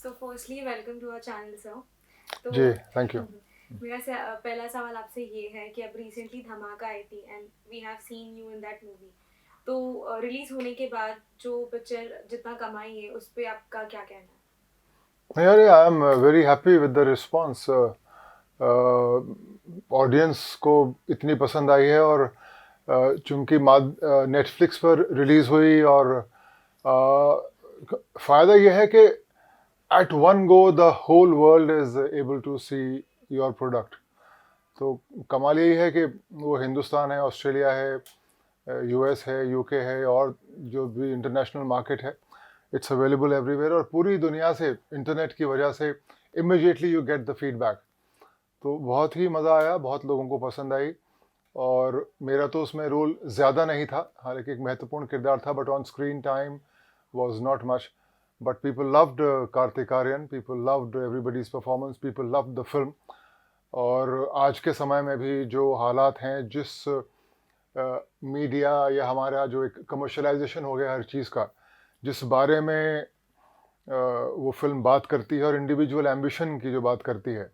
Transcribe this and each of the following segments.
So firstly, welcome to our channel, sir. तो जी, thank you. मेरा पहला सवाल आपसे ये है कि अब रिसेंटली धमाका आई थी and we have seen you in that movie. तो रिलीज होने के बाद जो पिक्चर जितना कमाई है उस पे आपका क्या कहना है? अरे I am very happy with the response. Audience को इतनी पसंद आई है और चूंकि नेटफ्लिक्स पर रिलीज हुई और फ़ायदा यह है कि at one go the whole world is able to see your product. तो कमाल यही है कि वो हिंदुस्तान है, ऑस्ट्रेलिया है, यूएस है, यूके है और जो भी इंटरनेशनल मार्केट है, इट्स अवेलेबल एवरीवेयर और पूरी दुनिया से इंटरनेट की वजह से immediately you get the feedback. तो बहुत ही मज़ा आया, बहुत लोगों को पसंद आई और मेरा तो उसमें रोल ज़्यादा नहीं था, हालांकि एक महत्वपूर्ण किरदार था, but on screen time was not much. But people loved Kartik Aaryan, people loved everybody's performance, people loved the film. और आज के समय में भी जो हालात हैं, जिस मीडिया या हमारा जो एक कमर्शलाइजेशन हो गया हर चीज़ का, जिस बारे में वो फिल्म बात करती है और इंडिविजुअल एम्बिशन की जो बात करती है,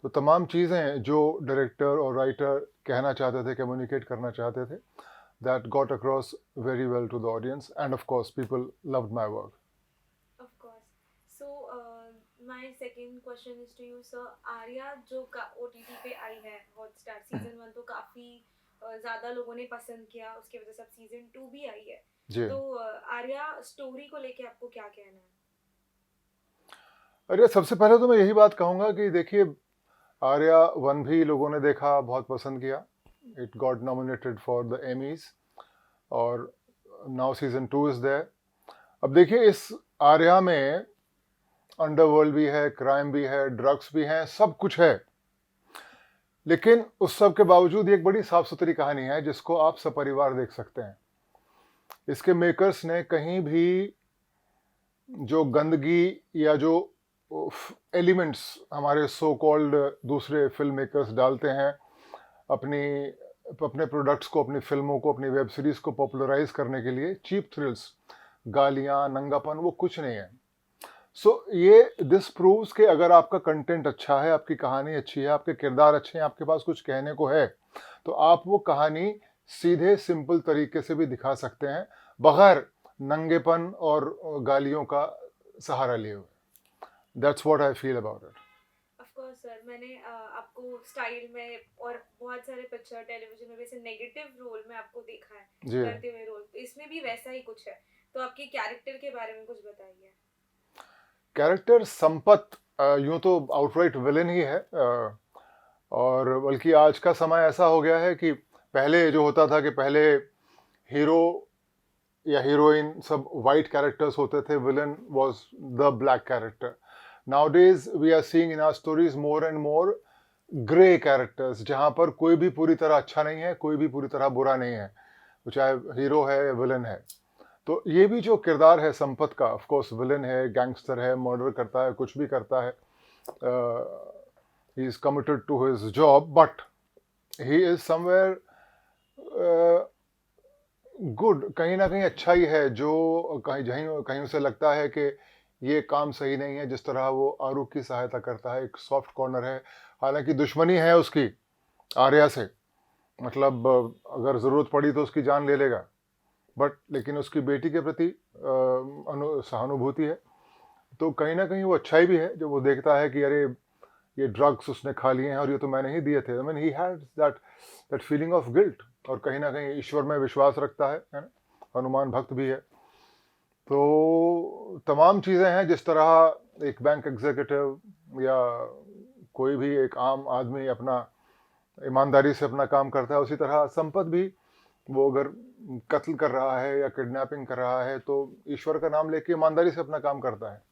तो तमाम चीज़ें जो डायरेक्टर और राइटर कहना चाहते थे, कम्युनिकेट करना चाहते थे, that got across very well to the audience, and of course people loved my work. Of course. So my second question is to you, sir. Arya जो OTT पे आई है हॉटस्टार सीजन 1 तो काफी ज्यादा लोगों ने पसंद किया, उसके वजह से अब सीजन 2 भी आई है। जी। तो आर्या स्टोरी को लेके आपको क्या कहना है? अरे सबसे पहले तो मैं यही बात कहूँगा कि देखिए, आर्या वन भी लोगों ने देखा, बहुत पसंद किया, it got nominated for the Emmys और नाउ सीजन 2 इज देयर। अब देखिए, इस आर्या में अंडरवर्ल्ड भी है, क्राइम भी है, ड्रग्स भी हैं, सब कुछ है, लेकिन उस सब के बावजूद एक बड़ी साफ सुथरी कहानी है जिसको आप सपरिवार देख सकते हैं। इसके मेकर्स ने कहीं भी जो गंदगी या जो एलिमेंट्स हमारे सो कॉल्ड दूसरे फिल्म मेकर्स डालते हैं अपनी अपने प्रोडक्ट्स को, अपनी फिल्मों को, अपनी वेब सीरीज को पॉपुलराइज करने के लिए, चीप थ्रिल्स, गालियां, नंगापन, वो कुछ नहीं है। सो ये दिस प्रूव्स कि अगर आपका कंटेंट अच्छा है, आपकी कहानी अच्छी है, आपके किरदार अच्छे हैं, आपके पास कुछ कहने को है, तो आप वो कहानी सीधे सिंपल तरीके से भी दिखा सकते हैं, बगैर नंगेपन और गालियों का सहारा लिए हुए। That's what I feel about it. Of course sir, मैंने आपको स्टाइल में और बहुत सारे पिक्चर टेलीविजन में वैसे नेगेटिव रोल में आपको देखा है जी। करते हुए रोल, तो इसमें भी वैसा ही कुछ है। तो आपके कैरेक्टर के बारे में कुछ बताइए। कैरेक्टर संपत यूं तो आउटराइट विलेन ही है, और बल्कि आज का समय ऐसा हो गया है कि पहले जो होता था कि पहले हीरो या हीरोइन सब वाइट कैरेक्टर्स होते थे, villain was the black character. Nowadays we are seeing in our stories more and more grey characters, जहां पर कोई भी पूरी तरह अच्छा नहीं है, कोई भी पूरी तरह बुरा नहीं है, वो चाहे हीरो है या विलन है। तो ये भी जो किरदार है संपत का, ऑफ कोर्स विलन है, गैंगस्टर है, मर्डर करता है, कुछ भी करता है, he is committed to his job, but he is somewhere good, कहीं ना कहीं अच्छा ही है। जो कहीं कहीं कहीं उसे लगता है कि ये काम सही नहीं है, जिस तरह वो आरूख की सहायता करता है, एक सॉफ्ट कॉर्नर है, हालांकि दुश्मनी है उसकी आर्या से, मतलब अगर ज़रूरत पड़ी तो उसकी जान ले लेगा, बट लेकिन उसकी बेटी के प्रति सहानुभूति है। तो कहीं ना कहीं वो अच्छाई भी है, जब वो देखता है कि अरे ये ड्रग्स उसने खा लिए हैं और ये तो मैंने ही दिए थे। I mean he had that that feeling of guilt, और कहीं ना कहीं ईश्वर में विश्वास रखता है ना, हनुमान भक्त भी है। तो तमाम चीज़ें हैं, जिस तरह एक बैंक एग्जीक्यूटिव या कोई भी एक आम आदमी अपना ईमानदारी से अपना काम करता है, उसी तरह संपत भी, वो अगर कत्ल कर रहा है या किडनैपिंग कर रहा है तो ईश्वर का नाम लेके ईमानदारी से अपना काम करता है।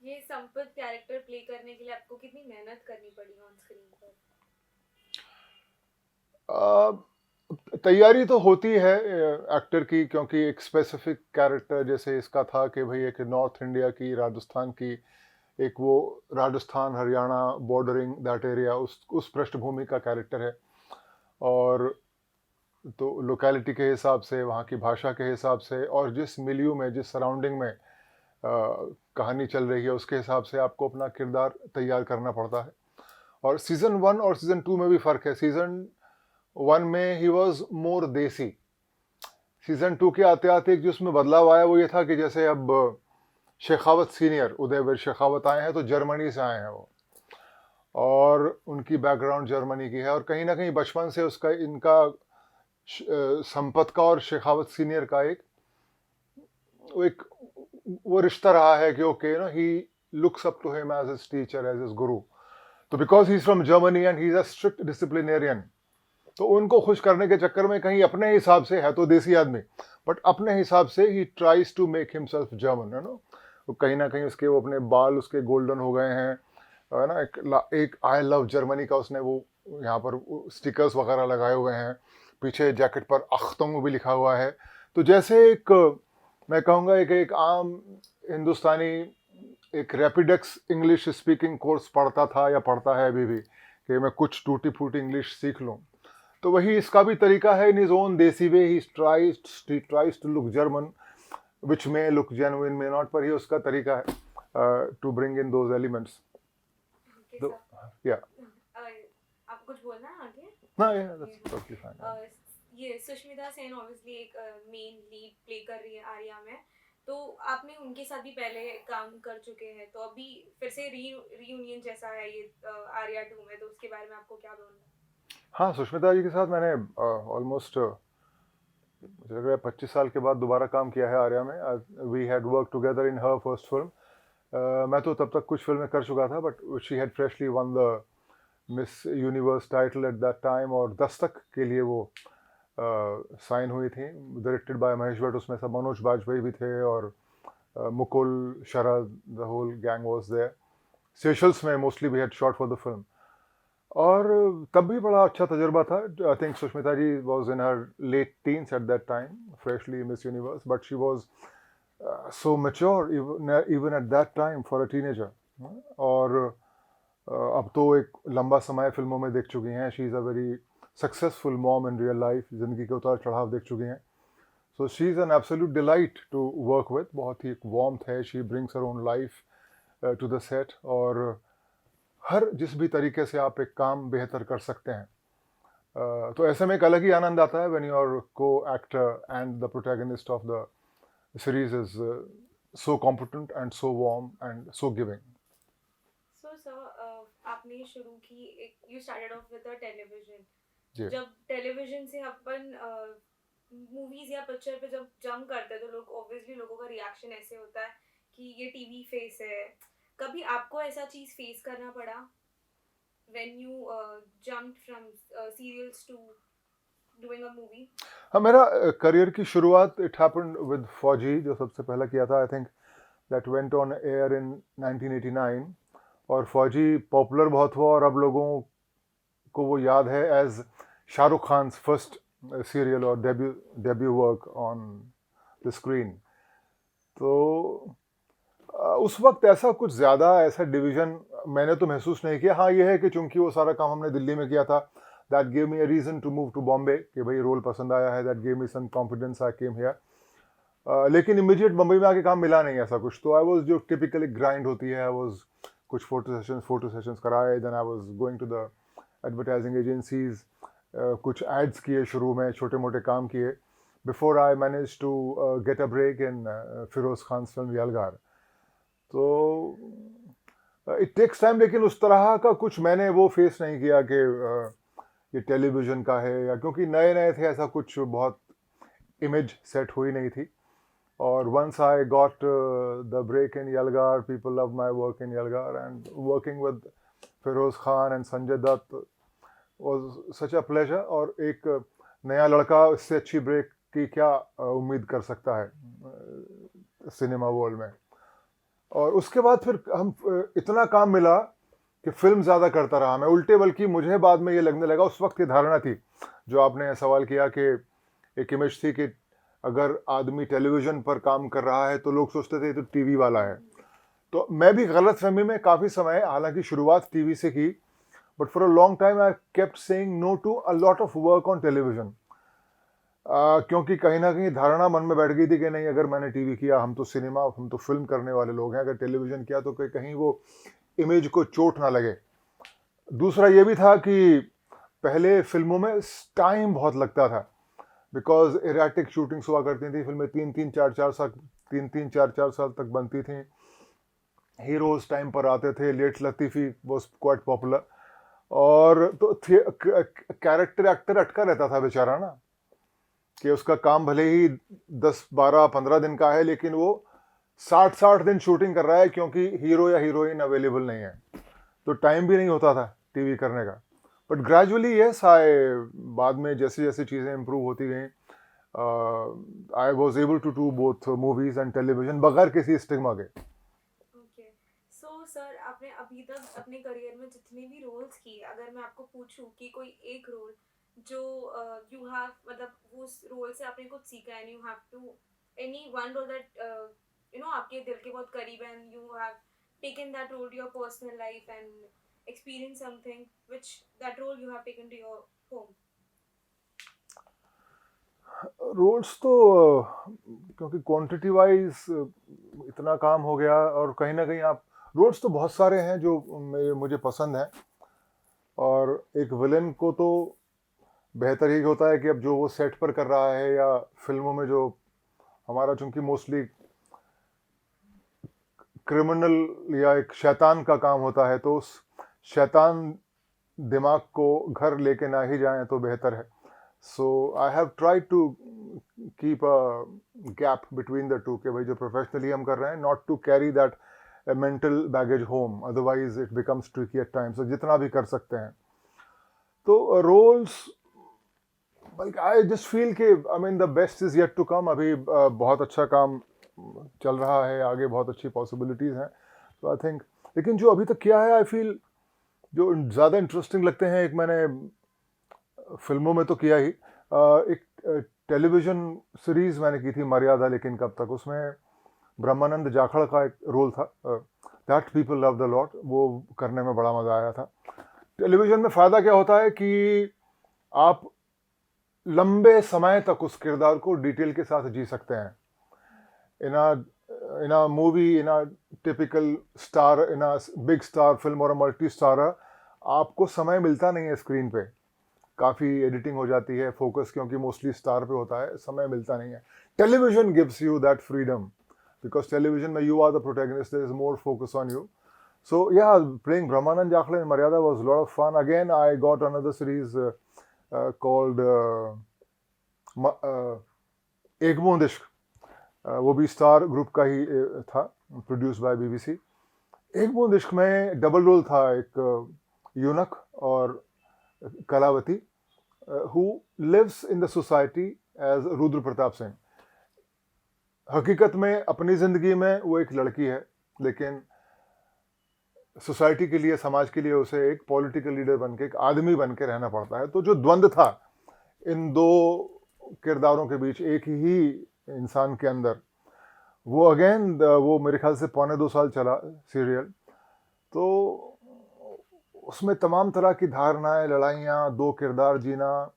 ये संपत कैरेक्टर प्ले करने के लिए आपको कितनी मेहनत करनी पड़ी ऑन स्क्रीन पर? तैयारी तो होती है एक्टर की, क्योंकि एक स्पेसिफिक कैरेक्टर जैसे इसका था कि भाई एक नॉर्थ इंडिया की, राजस्थान की, एक वो Rajasthan Haryana bordering that area, उस पृष्ठभूमि का कैरेक्टर है। और तो लोकेलिटी के हिसाब से, वहाँ की भाषा के हिसाब से और जिस मिलियू में, जिस सराउंडिंग में कहानी चल रही है उसके हिसाब से आपको अपना किरदार तैयार करना पड़ता है। और सीज़न 1 और सीज़न 2 में भी फ़र्क है। सीज़न 1 में ही वाज़ मोर देसी। सीज़न 2 के आते-आते एक जो उसमें बदलाव आया वो ये था कि जैसे अब शेखावत सीनियर, उदयवीर शेखावत आए हैं तो जर्मनी से आए हैं वो, और उनकी बैकग्राउंड जर्मनी की है, और कहीं न कहीं बचपन से उसका इनका संपत का और शेखावत सीनियर का एक वो रिश्ता रहा है कि ओके ना, he looks up to him as his teacher, as his guru. तो because he is from Germany and he is a strict disciplinarian, तो उनको खुश करने के चक्कर में कहीं अपने हिसाब से है तो देसी आदमी, बट अपने हिसाब से he tries to make himself German, है ना। तो कहीं ना कहीं उसके वो अपने बाल उसके गोल्डन हो गए हैं, है ना। एक आई लव जर्मनी का उसने वो यहाँ पर स्टिकर्स वगैरह लगाए हुए हैं, पीछे जैकेट पर अख्तंग भी लिखा हुआ है। तो जैसे एक मैं कहूँगा एक आम हिंदुस्तानी एक रैपिडेक्स इंग्लिश स्पीकिंग कोर्स पढ़ता था या पढ़ता है अभी भी, कि मैं कुछ टूटी फूटी इंग्लिश सीख लूँ, तो वही इसका भी तरीका है। इन his own desi way he tries to look German, which may look genuine, may not, पर ही उसका तरीका है to bring in those elements. Okay, तो sir. या आप कुछ बोलना है आगे? ना, या दैट्स टोटली फाइन। ये सुष्मिता सेन ऑब्वियसली एक मेन लीड प्ले कर रही है आर्या में, तो आपने उनके साथ भी पहले काम कर चुके हैं, तो अभी फिर से रीयूनियन जैसा है ये आर्या 2 में, तो उसके बारे में आपको क्या बोलना है? हाँ, सुष्मिता जी के साथ मैंने ऑलमोस्ट मुझे लग रहा है 25 साल के बाद दोबारा काम किया है आर्या में। We had work together in her first film. मैं तो तब तक कुछ फिल्में कर चुका था, but she had freshly won the Miss Universe title at that time, और दस्तक के लिए वो साइन हुई थी, डायरेक्टेड बाय महेश भट्ट। उसमें सब मनोज बाजपेयी भी थे, और Mukul, Sharad, the whole gang was there. Seychelles में mostly we had shot for the film, और तब भी बड़ा अच्छा तजुर्बा था। I think Sushmita ji was in her late teens at that time, freshly Miss Universe, but she was so mature even at that time for a teenager। और अब तो एक लंबा समय फिल्मों में देख चुकी हैं। She is a very successful mom in real life, जिंदगी के उतार चढ़ाव देख चुकी हैं। So she is an absolute delight to work with. बहुत ही एक वार्मथ है, she brings her own life to the set, और हर जिस भी तरीके से आप एक काम बेहतर कर सकते हैं, तो ऐसे में एक अलग ही आनंद आता है व्हेन योर को actor and the protagonist of the series is so competent and so warm and so giving। So sir, आपने शुरू की एक you started off with a television। जी। जब टेलीविजन से अपन मूवीज या पिक्चर पे जब जंप करते हैं तो लोग ऑब्वियसली लोगों का रिएक्शन ऐसे होता है कि ये टीवी फेस है। कभी आपको ऐसा चीज फेस करना पड़ा when you jumped from serials to doing a movie? हाँ, मेरा करियर की शुरुआत इट हैपेंड विद फौजी, जो सबसे पहला किया था। I think that went on air in 1989, और फौजी पॉपुलर बहुत हुआ, और अब लोगों को वो याद है as Shahrukh Khan first serial और debut work on the screen. तो उस वक्त ऐसा कुछ ज़्यादा ऐसा डिवीज़न मैंने तो महसूस नहीं किया। हाँ, ये है कि चूंकि वो सारा काम हमने दिल्ली में किया था, that gave me a reason to move to Bombay, कि भाई रोल पसंद आया है, that gave me some confidence, I came here. लेकिन इमीडिएट बम्बई में आके काम मिला नहीं ऐसा कुछ। तो आई वाज, जो टिपिकली ग्राइंड होती है, आई वाज कुछ फोटो सेशंस कराए, then I was going to the advertising agencies, कुछ एड्स किए शुरू में, छोटे मोटे काम किए, before I manage to get a break in Feroz Khan film Yalgaar. तो इट टेक्स टाइम, लेकिन उस तरह का कुछ मैंने वो फेस नहीं किया कि ये टेलीविज़न का है, या क्योंकि नए नए थे, ऐसा कुछ बहुत इमेज सेट हुई नहीं थी। और once I got the break in Yalgaar, people love my work in Yalgaar, and working with Firoz Khan and Sanjay Dutt was such a pleasure. और एक नया लड़का, इससे अच्छी ब्रेक की क्या उम्मीद कर सकता है सिनेमा वर्ल्ड में। और उसके बाद फिर हम इतना काम मिला कि फिल्म ज़्यादा करता रहा मैं उल्टे, बल्कि मुझे बाद में ये लगने लगा, उस वक्त की धारणा थी, जो आपने सवाल किया कि एक इमेज थी कि अगर आदमी टेलीविज़न पर काम कर रहा है तो लोग सोचते थे तो टीवी वाला है। तो मैं भी गलत फहमी में काफ़ी समय, हालांकि शुरुआत टीवी से की, but for a long time I kept saying no to a lot of work on television. क्योंकि कहीं ना कहीं धारणा मन में बैठ गई थी कि नहीं, अगर मैंने टीवी किया, हम तो सिनेमा, हम तो फिल्म करने वाले लोग हैं, अगर टेलीविज़न किया तो कहीं वो इमेज को चोट ना लगे। दूसरा ये भी था कि पहले फिल्मों में टाइम बहुत लगता था, बिकॉज एराटिक शूटिंग्स हुआ करती थी, फिल्में 3-4 साल तक बनती थी, हीरोज टाइम पर आते थे, लेट लतीफ़ी वॉज क्वाइट पॉपुलर, और तो कैरेक्टर एक्टर अटका रहता था बेचारा ना, कि उसका काम भले ही 10-12-15 दिन का है, लेकिन वो 60-60 दिन शूटिंग कर रहा है, क्योंकि हीरो या हीरोइन अवेलेबल नहीं है, तो टाइम भी नहीं होता था टीवी करने का। बट ग्रेजुअली यस, आई बाद में जैसे जैसे चीज़ें इम्प्रूव होती गई, I was able to do both movies and television बगैर किसी स्टिग्मा के। ओके, सो सर आपने अभी तक अपने करियर में जितने भी रोल्स किए, अगर मैं आपको पूछूं कि कोई एक रोल जो यू हैव, मतलब उस रोल से आपने कुछ सीखा है, you have to any one role that आपके दिल के बहुत करीब है, and you have taken that role to your personal life and experience something which that role you have taken to your home. Roles तो क्योंकि क्वांटिटी वाइज इतना काम हो गया, और कहीं ना कहीं आप रोल्स तो बहुत सारे हैं जो मुझे पसंद हैं, और एक विलन को तो बेहतर यही होता है कि अब जो वो सेट पर कर रहा है या फिल्मों में, जो हमारा चूंकि मोस्टली क्रिमिनल या एक शैतान का काम होता है, तो उस शैतान दिमाग को घर लेके ना ही जाएं तो बेहतर है। So I have tried to keep a gap between the two, कि भाई जो प्रोफेशनली हम कर रहे हैं, not to carry that mental baggage home, otherwise it becomes tricky at times. so, जितना भी कर सकते हैं तो रोल्स, बल्कि आई जस्ट फील कि I mean the best is yet to come. अभी बहुत अच्छा काम चल रहा है, आगे बहुत अच्छी पॉसिबिलिटीज़ हैं, तो आई थिंक। लेकिन जो अभी तक किया है, आई फील जो ज़्यादा इंटरेस्टिंग लगते हैं, एक मैंने फिल्मों में तो किया ही, एक टेलीविज़न सीरीज़ मैंने की थी मर्यादा, लेकिन कब तक, उसमें ब्रह्मानंद जाखड़ का एक रोल था, that people love the lot, वो करने में बड़ा मज़ा आया था। टेलीविज़न में फ़ायदा क्या होता है कि आप लंबे समय तक उस किरदार को डिटेल के साथ जी सकते हैं। in a movie, in a typical star, in a big star film or a multi star, आपको समय मिलता नहीं है स्क्रीन पे, काफ़ी एडिटिंग हो जाती है, फोकस क्योंकि मोस्टली स्टार पे होता है, समय मिलता नहीं है। Television gives you that freedom, because television में you are the protagonist, there is more focus on you. So yeah, playing Brahmanand Jakhar in Maryada was a lot of fun. Again, I got another series called एक बूंद इश्क, वो भी star group का ही था, produce by BBC। एक बूंद इश्क में डबल रोल था, एक यूनक और Kalavati, who lives in the society as Rudra Pratap Singh. हकीकत में अपनी ज़िंदगी में वो एक लड़की है, लेकिन सोसाइटी के लिए, समाज के लिए उसे एक पॉलिटिकल लीडर बन के, एक आदमी बन के रहना पड़ता है। तो जो द्वंद्व था इन दो किरदारों के बीच एक ही इंसान के अंदर, वो अगेन वो मेरे ख्याल से 1.25 साल चला सीरियल। तो उसमें तमाम तरह की धारणाएं, लड़ाइयाँ, दो किरदार जीना,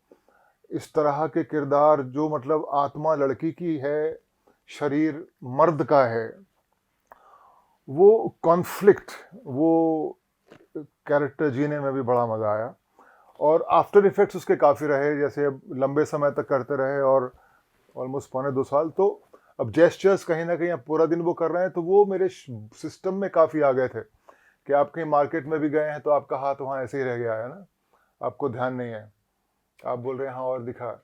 इस तरह के किरदार जो मतलब आत्मा लड़की की है, शरीर मर्द का है, वो कॉन्फ्लिक्ट, वो कैरेक्टर जीने में भी बड़ा मज़ा आया। और आफ्टर इफेक्ट्स उसके काफ़ी रहे, जैसे अब लंबे समय तक करते रहे, और ऑलमोस्ट 1.25 साल। तो अब जेस्चर्स कहीं ना कहीं अब पूरा दिन वो कर रहे हैं, तो वो मेरे सिस्टम में काफ़ी आ गए थे कि आप कहीं मार्केट में भी गए हैं तो आपका हाथ वहाँ ऐसे ही रह गया है ना, आपको ध्यान नहीं है, आप बोल रहे हैं हाँ और दिखा,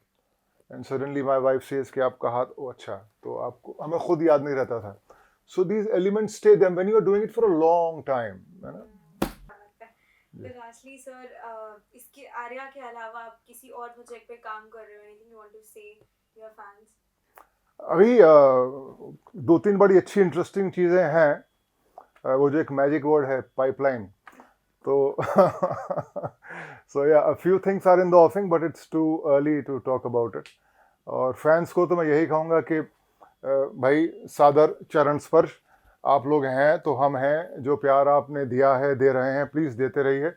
and suddenly my wife says कि आपका हाथ, ओ अच्छा, तो आपको, हमें खुद याद नहीं रहता था। So these elements stay them when you are doing it for a long time, है ना। लास्टली सर, इसके आर्या के अलावा आप किसी और प्रोजेक्ट पे काम कर रहे हो, एनीथिंग यू वांट टू से योर फैंस? अभी 2-3 बड़ी अच्छी इंटरेस्टिंग चीज़ें हैं। वो जो एक मैजिक वर्ड है, पाइपलाइन, तो so yeah, a few things are in the offing, but it's too early to talk about it. और फैंस को तो मैं यही कहूँगा कि भाई सादर चरण स्पर्श, आप लोग हैं तो हम हैं, जो प्यार आपने दिया है, दे रहे हैं, प्लीज़ देते रहिए।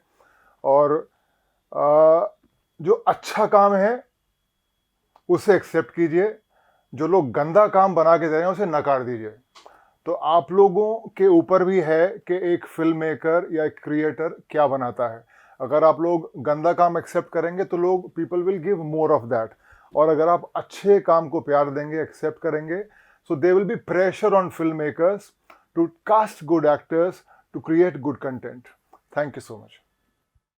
और जो अच्छा काम है उसे एक्सेप्ट कीजिए, जो लोग गंदा काम बना के दे रहे हैं उसे नकार दीजिए। तो आप लोगों के ऊपर भी है कि एक फिल्म मेकर या एक क्रिएटर क्या बनाता है। अगर आप लोग गंदा काम एक्सेप्ट करेंगे तो लोग people will give more of that, और अगर आप अच्छे काम को प्यार देंगे, एक्सेप्ट करेंगे, so they will be pressure on film makers to cast good actors, to create good content. Thank you so much.